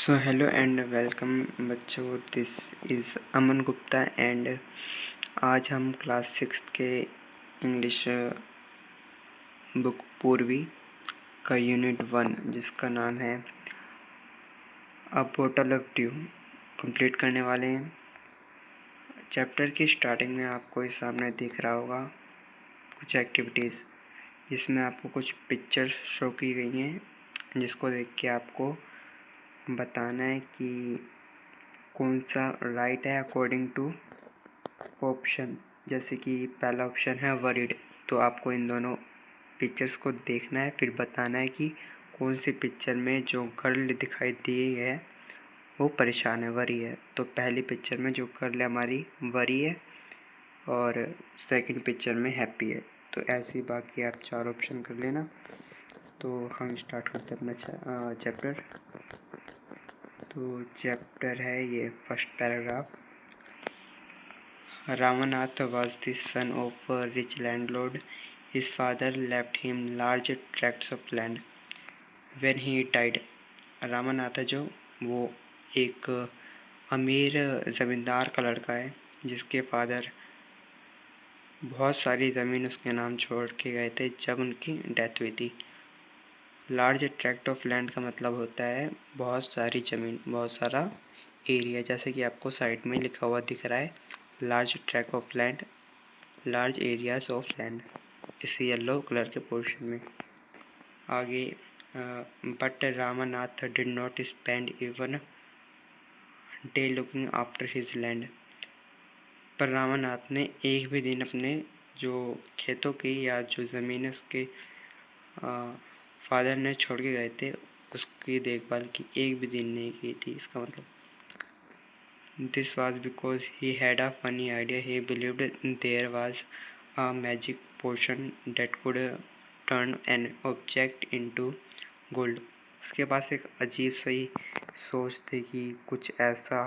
So hello and welcome बच्चों, this is Aman Gupta and आज हम क्लास 6 के इंग्लिश बुक पूर्वी का यूनिट 1 जिसका नाम है अ बोटल ऑफ ड्यू कंप्लीट करने वाले हैं। चैप्टर की स्टार्टिंग में आपको इस सामने दिख रहा होगा कुछ एक्टिविटीज़ जिसमें आपको कुछ पिक्चर्स शो की गई हैं, जिसको देख के आपको बताना है कि कौन सा राइट है अकॉर्डिंग टू ऑप्शन। जैसे कि पहला ऑप्शन है वरीड, तो आपको इन दोनों पिक्चर्स को देखना है, फिर बताना है कि कौन सी पिक्चर में जो गर्ल दिखाई दी है वो परेशान है, वरी है। तो पहली पिक्चर में जो गर्ल है हमारी वरी है और सेकंड पिक्चर में हैप्पी है। तो ऐसे ही बाकी आप चार ऑप्शन कर लेना। तो हम स्टार्ट करते हैं अपना चैप्टर। तो चैप्टर है ये first paragraph. Ramanath was the son of a rich landlord. His father left him large tracts of land. When he died, Ramanath जो वो एक अमीर ज़मींदार का लड़का है जिसके फादर बहुत सारी ज़मीन उसके नाम छोड़ के गए थे जब उनकी डेथ हुई थी। लार्ज ट्रैक्ट ऑफ लैंड का मतलब होता है बहुत सारी ज़मीन, बहुत सारा एरिया, जैसे कि आपको साइड में लिखा हुआ दिख रहा है large tract of land, large areas of land, इस येलो कलर के पोर्शन में। आगे but Ramanath did not spend even day looking after his land. पर रामानाथ ने एक भी दिन अपने जो खेतों की या जो ज़मीन उसके फादर ने छोड़ के गए थे उसकी देखभाल की एक भी दिन नहीं की थी। इसका मतलब This was because he had a funny idea. He believed there was a magic potion that could turn an object into gold. उसके पास एक अजीब सी सोच थी कि कुछ ऐसा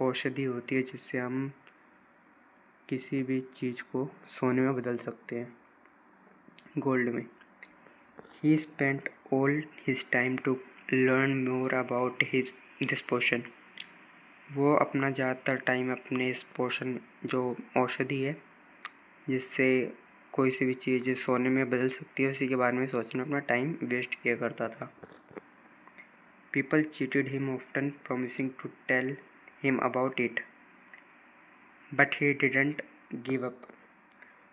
औषधि होती है जिससे हम किसी भी चीज़ को सोने में बदल सकते हैं, गोल्ड में। He spent all his time to learn more about this potion. वो अपना ज़्यादातर टाइम अपने इस पोशन जो औषधि है जिससे कोई सी भी चीज़ सोने में बदल सकती है उसी के बारे में सोचने में अपना टाइम वेस्ट किया करता था। People cheated him often promising to tell him about it but he didn't give up.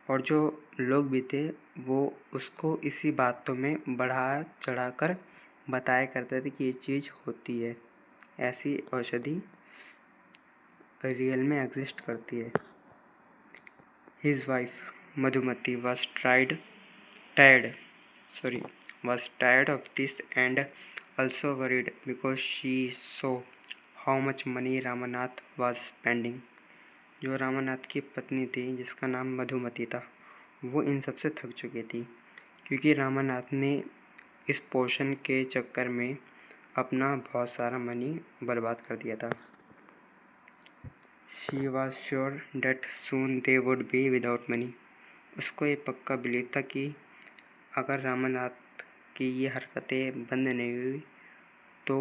और जो लोग भी थे वो उसको इसी बातों में बढ़ा चढ़ा कर बताया करते थे कि ये चीज़ होती है, ऐसी औषधि रियल में एग्जिस्ट करती है। His wife Madhumati was tired of this and also worried because she saw how much money Ramanath was spending. जो रामानाथ की पत्नी थी जिसका नाम मधुमती था वो इन सब से थक चुकी थी क्योंकि रामानाथ ने इस पोशन के चक्कर में अपना बहुत सारा मनी बर्बाद कर दिया था। She was sure that soon they would be without money. उसको ये पक्का बिलीव था कि अगर रामानाथ की ये हरकतें बंद नहीं हुई तो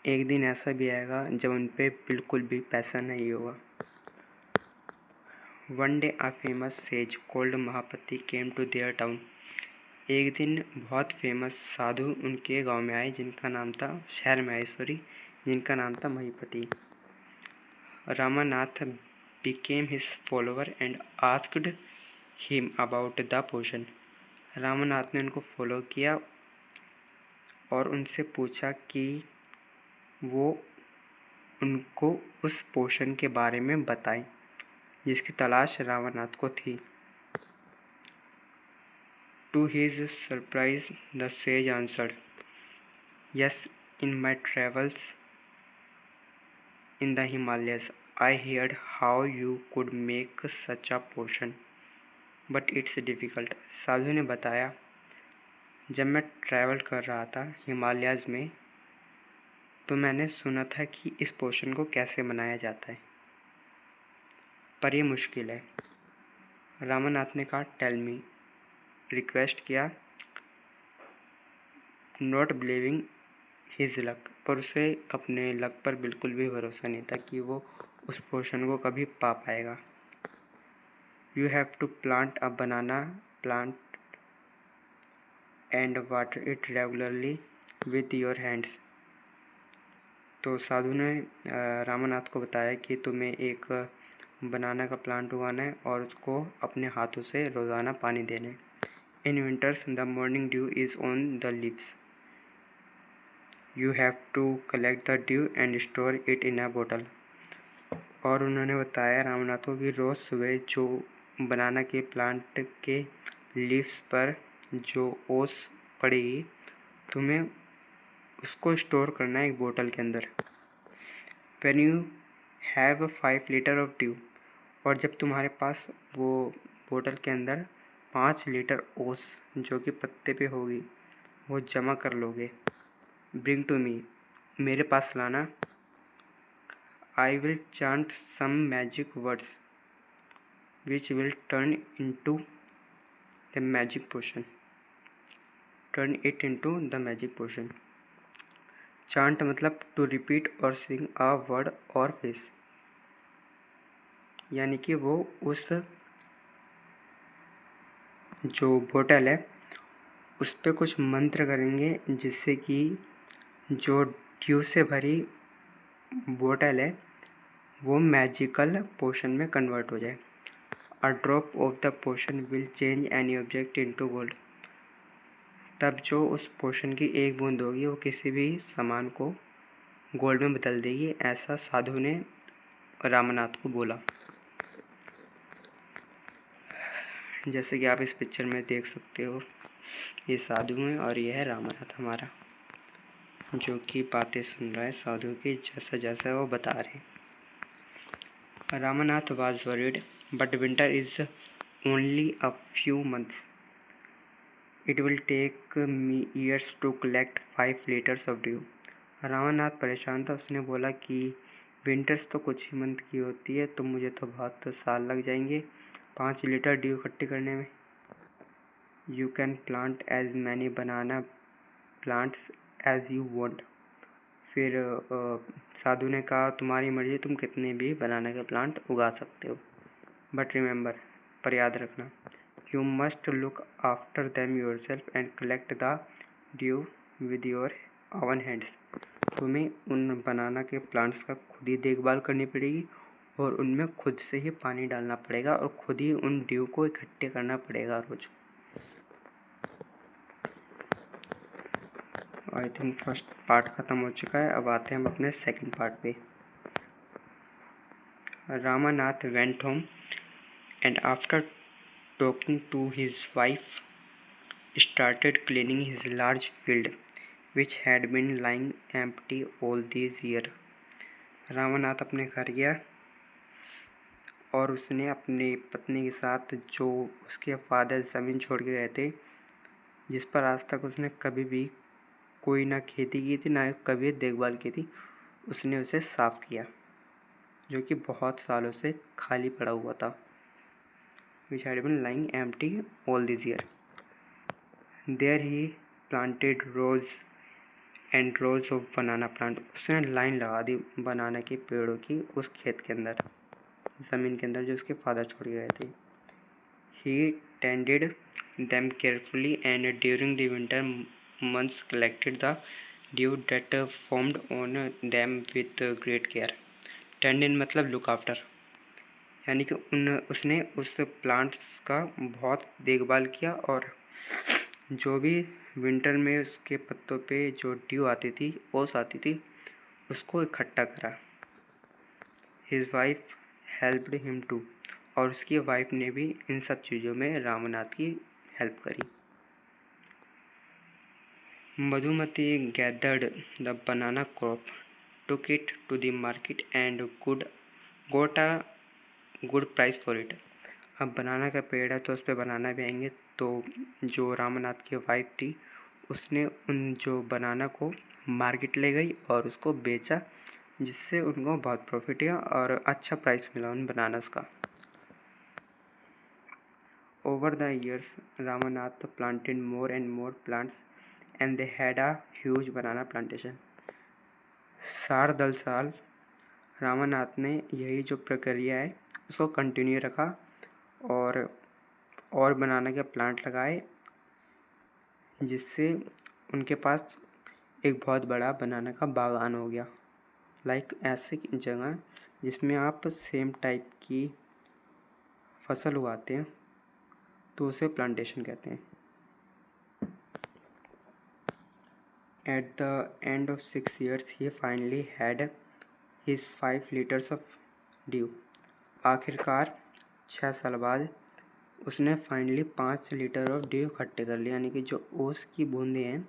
एक दिन ऐसा भी आएगा जब उन पे बिल्कुल भी पैसा नहीं होगा। One day a famous sage called Mahapati came to their town. एक दिन बहुत फेमस साधु उनके गांव में आए जिनका नाम था शहर में आए जिनका नाम था महीपति। Ramanath became his follower and asked him about the potion. Ramanath ने उनको फॉलो किया और उनसे पूछा कि वो उनको उस पोशन के बारे में बताएं जिसकी तलाश रामानाथ को थी। To his surprise, the sage answered, "Yes, in my travels in the Himalayas, I heard how you could make such a potion, but it's difficult." साधु ने बताया, जब मैं ट्रैवल कर रहा था हिमालयाज़ में तो मैंने सुना था कि इस पोशन को कैसे बनाया जाता है, पर यह मुश्किल है। रामानाथ ने कहा, टेल मी, रिक्वेस्ट किया। नॉट बिलीविंग हिज लक, पर उसे अपने लक पर बिल्कुल भी भरोसा नहीं था कि वो उस पोर्शन को कभी पा पाएगा। You have to plant a banana plant and water it regularly with your hands. तो साधु ने रामानाथ को बताया कि तुम्हें एक बनाना का प्लांट उगाना है और उसको अपने हाथों से रोज़ाना पानी देना है। In winters the morning dew is on the leaves. You have to collect the dew and store it in a बोतल। और उन्होंने बताया रामनाथ को कि रोज़ सुबह जो बनाना के प्लांट के लीव्स पर जो ओस पड़ेगी तुम्हें उसको स्टोर करना है एक बोतल के अंदर। When you have 5 litre of due, और जब तुम्हारे पास वो बोतल के अंदर 5 लीटर ओस जो कि पत्ते पे होगी वो जमा कर लोगे, ब्रिंग टू मी, मेरे पास लाना। I will chant some magic words which will turn into the magic potion, turn it into the magic potion. Chant मतलब टू रिपीट और सिंग अ वर्ड और फेस, यानी कि वो उस जो बोतल है उस पे कुछ मंत्र करेंगे जिससे कि जो ड्यू से भरी बोतल है वो मैजिकल पोशन में कन्वर्ट हो जाए। A drop of the potion will change any object into gold. तब जो उस पोशन की एक बूंद होगी वो किसी भी सामान को गोल्ड में बदल देगी, ऐसा साधु ने रामनाथ को बोला। जैसे कि आप इस पिक्चर में देख सकते हो, ये साधु है और ये है रामनाथ हमारा, जो कि बातें सुन रहा है साधु की जैसा जैसा वो बता रहे हैं। Ramnath was worried, but winter is only a few months. It will take me years to collect 5 litres of dew. Ramnath परेशान था। उसने बोला कि विंटर्स तो कुछ ही मंथ की होती है, तो मुझे तो बहुत साल लग जाएंगे 5 लीटर ड्यू इकट्ठी करने में। You can plant as many banana plants as you want. फिर साधु ने कहा तुम्हारी मर्जी, तुम कितने भी बनाना के प्लांट उगा सकते हो, बट रिमेंबर, पर याद रखना, you must look after them yourself and collect the due with your oven hands. तुम्हें उन बनाना के प्लांट्स का खुद ही देखभाल करनी पड़ेगी और उनमें खुद से ही पानी डालना पड़ेगा और खुद ही उन ड्यू को इकट्ठे करना पड़ेगा रोज। आई थिंक फर्स्ट पार्ट ख़त्म हो चुका है, अब आते हैं हम अपने सेकंड पार्ट पे। Ramanath went home and after talking to his wife started cleaning his large field which had been lying empty all these years। Ramanath अपने घर गया और उसने अपनी पत्नी के साथ जो उसके फादर ज़मीन छोड़ के गए थे, जिस पर आज तक उसने कभी भी कोई ना खेती की थी ना कभी देखभाल की थी, उसने उसे साफ़ किया, जो कि बहुत सालों से खाली पड़ा हुआ था। which had been lying empty all these years। there he planted rose and rose of banana plant. उसने लाइन लगा दी बनाना के पेड़ों की उस खेत के अंदर, ज़मीन के अंदर जो उसके फादर छोड़ गए थे। He tended them carefully and during the winter months collected the dew that formed on them with great care. Tended मतलब लुक आफ्टर, यानी कि उसने उस प्लांट्स का बहुत देखभाल किया और जो भी विंटर में उसके पत्तों पे जो ड्यू आती थी, ओस आती थी, उसको इकट्ठा करा। His wife helped him to, और उसकी वाइफ ने भी इन सब चीज़ों में रामनाथ की हेल्प करी। Madhumati gathered the banana crop, took it to the market and got a good price for it. अब बनाना का पेड़ है तो उस पर बनाना भी आएंगे, तो जो रामनाथ की वाइफ थी उसने उन जो बनाना को मार्केट ले गई और उसको बेचा, जिससे उनको बहुत प्रॉफिट हुआ और अच्छा प्राइस मिला उन बनानास का। Over the years Ramnath planted more and more plants and they had a huge banana plantation. 10 साल रामानाथ ने यही जो प्रक्रिया है उसको कंटिन्यू रखा और बनाना के प्लांट लगाए, जिससे उनके पास एक बहुत बड़ा बनाना का बागान हो गया। लाइक ऐसे जगह जिसमें आप सेम टाइप की फसल उगाते हैं तो उसे प्लांटेशन कहते हैं। At the end of 6 years, he finally had his 5 liters of dew. आखिरकार 6 साल बाद उसने फाइनली 5 लीटर ऑफ ड्यू इकट्ठे कर लिए, यानी कि जो ओस की बूंदें हैं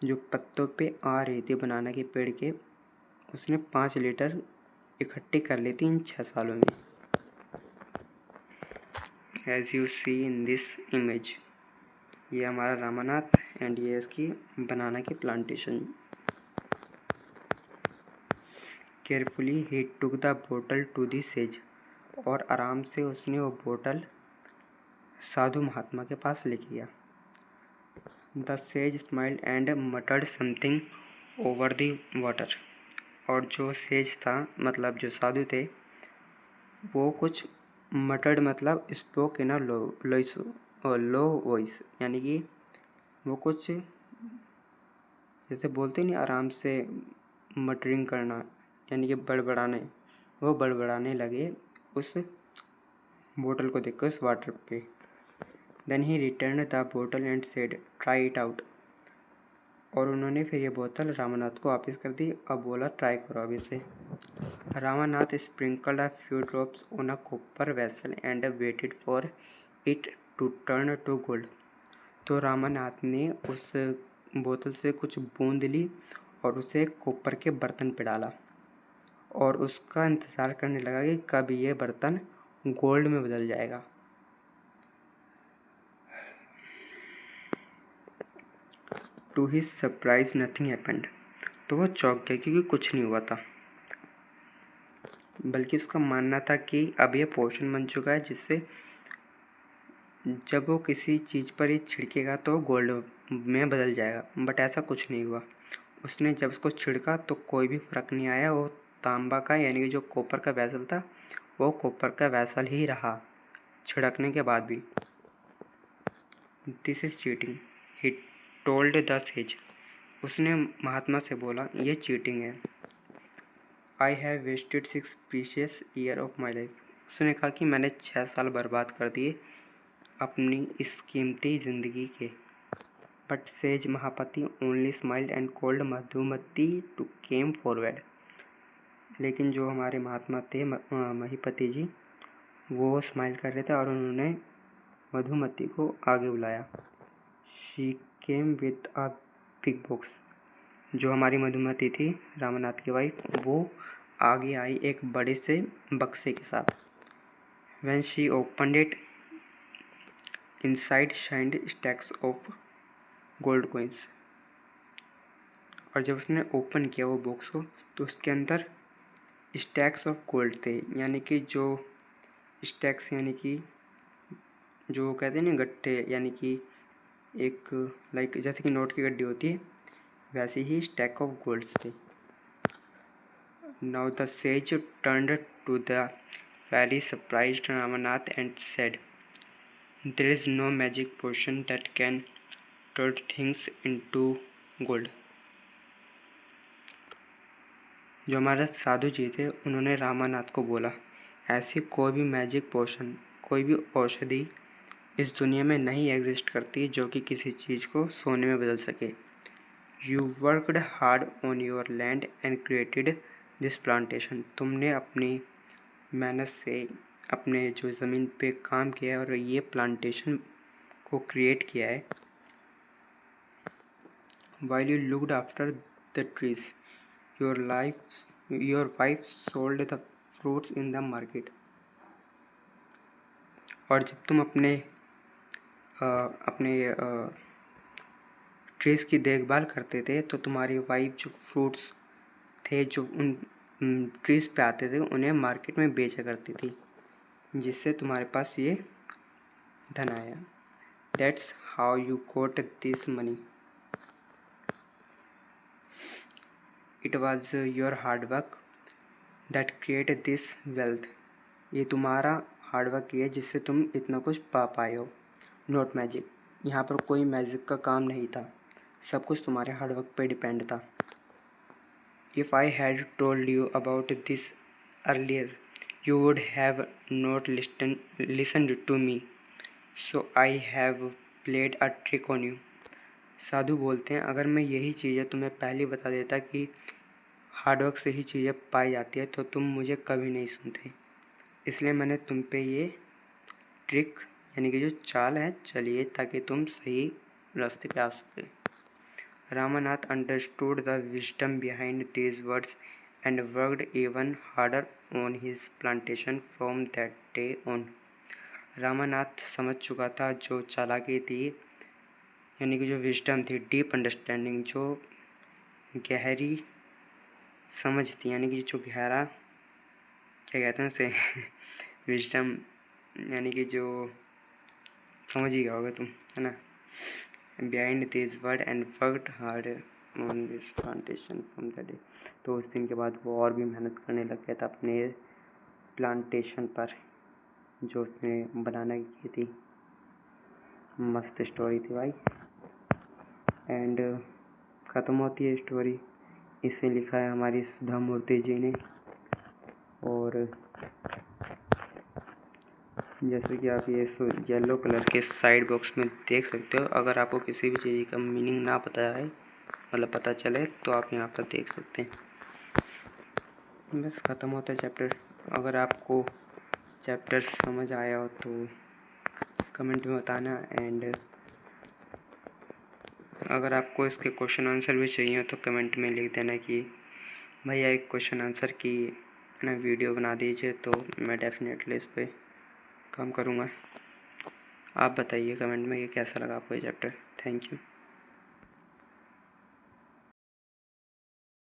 जो पत्तों पे आ रही थी बनाना के पेड़ के, उसने 5 लीटर इकट्ठी कर ली थी इन 6 सालों में। As you see in this image, ये हमारा रामानाथ एंड ये इसकी बनाना की plantation. Carefully he took the बोतल टू द सेज, और आराम से उसने वो बोतल साधु महात्मा के पास लेके गया। The sage smiled and मटर्ड something over the water, और जो सेज था मतलब जो साधु थे वो कुछ मटर्ड मतलब spoke in a low voice, यानी कि वो कुछ जैसे बोलते नहीं आराम से मटरिंग करना, यानी कि बड़बड़ाने, वो बड़बड़ाने लगे उस बोतल को देखकर उस वाटर पे। देन ही रिटर्न द बोतल and said try it out, और उन्होंने फिर ये बोतल रामानाथ को वापस कर दी और बोला ट्राई करो अब इसे। Ramanath sprinkled a few drops on a copper vessel and waited for it to turn to gold. तो रामानाथ ने उस बोतल से कुछ बूंद ली और उसे कॉपर के बर्तन पे डाला और उसका इंतज़ार करने लगा कि कब ये बर्तन गोल्ड में बदल जाएगा। To his surprise nothing happened, तो वो चौंक गया क्योंकि कुछ नहीं हुआ था, बल्कि उसका मानना था कि अब ये पोशन बन चुका है जिससे जब वो किसी चीज़ पर ये छिड़केगा तो गोल्ड में बदल जाएगा, बट ऐसा कुछ नहीं हुआ। उसने जब उसको छिड़का तो कोई भी फ़र्क नहीं आया, वो तांबा का यानी कि जो कॉपर का वैसल था वो कॉपर का वैसल ही रहा छिड़कने के बाद भी। This is cheating, he told the sage, उसने महात्मा से बोला ये चीटिंग है। I have wasted 6 precious year of my life, उसने कहा कि मैंने 6 साल बर्बाद कर दिए अपनी इस कीमती ज़िंदगी के। But sage Mahapati only smiled and called Madhumati to came forward, लेकिन जो हमारे महात्मा थे महीपति जी वो स्माइल कर रहे थे और उन्होंने मधुमती को आगे बुलाया। She came with a big box, जो हमारी मधुमती थी रामानाथ की वाइफ, वो आगे आई एक बड़े से बक्से के साथ। When she opened it inside shined stacks of gold coins, और जब उसने ओपन किया वो बॉक्स को तो उसके अंदर स्टैक्स ऑफ गोल्ड थे, यानी कि जो स्टैक्स यानी कि जो कहते हैं ना गट्ठे, यानी कि एक लाइक जैसे कि नोट की गड्डी होती है वैसे ही स्टैक ऑफ गोल्ड्स थे। Now the sage turned to the very surprised Ramanath and said there is no magic potion that can turn things into gold. जो हमारे साधु जी थे उन्होंने रामानाथ को बोला ऐसी कोई भी मैजिक पोशन, कोई भी औषधि इस दुनिया में नहीं एग्जिस्ट करती जो कि किसी चीज़ को सोने में बदल सके। You worked hard on your land and created this plantation, तुमने अपनी मेहनत से अपने जो ज़मीन पे काम किया है और ये प्लांटेशन को क्रिएट किया है। While you looked after the trees your wife sold the fruits in the market, और जब तुम अपने ट्रीज़ की देखभाल करते थे तो तुम्हारी वाइफ जो फ्रूट्स थे जो उन ट्रीज़ पे आते थे उन्हें मार्केट में बेचा करती थी, जिससे तुम्हारे पास ये धन आया। That's how you got this money, it was your hard work that create this wealth. ये तुम्हारा हार्डवर्क ही है जिससे तुम इतना कुछ पा पाए हो। नॉट मैजिक, यहाँ पर कोई मैजिक का काम नहीं था, सब कुछ तुम्हारे हार्डवर्क पे डिपेंड था। If I had told you about this earlier you would have not listened to me, so I have played a trick on you. साधु बोलते हैं, अगर मैं यही चीज़ें तुम्हें पहले बता देता कि हार्डवर्क से ही चीज़ें पाई जाती है तो तुम मुझे कभी नहीं सुनते, इसलिए मैंने तुम पे ये ट्रिक यानी कि जो चाल है चलिए ताकि तुम सही रास्ते पे आ सके। Ramanath understood the wisdom behind these words and worked even harder on his plantation from that day on. Ramanath समझ चुका था जो चालाकी थी यानी कि जो विजडम थी, डीप अंडरस्टैंडिंग, जो गहरी समझ थी यानी कि जो गहरा क्या कहते हैं उसे विजडम यानी कि जो समझ ही गया होगा तुम, है ना। Behind this word and worked hard on this plantation from the day. तो उस दिन के बाद वो और भी मेहनत करने लग गया था अपने प्लांटेशन पर जो उसने बनाना की थी। मस्त स्टोरी थी भाई। एंड ख़त्म होती है स्टोरी। इसे लिखा है हमारी सुधा मूर्ति जी ने। और जैसे कि आप ये येलो कलर के साइड बॉक्स में देख सकते हो, अगर आपको किसी भी चीज़ का मीनिंग ना पता है मतलब पता चले तो आप यहाँ पर देख सकते हैं। बस ख़त्म होता है चैप्टर। अगर आपको चैप्टर समझ आया हो तो कमेंट में बताना। एंड अगर आपको इसके क्वेश्चन आंसर भी चाहिए तो कमेंट में लिख देना कि भैया एक क्वेश्चन आंसर की ना वीडियो बना दीजिए, तो मैं डेफिनेटली इस पर काम करूँगा। आप बताइए कमेंट में कि कैसा लगा आपको ये चैप्टर। Thank you.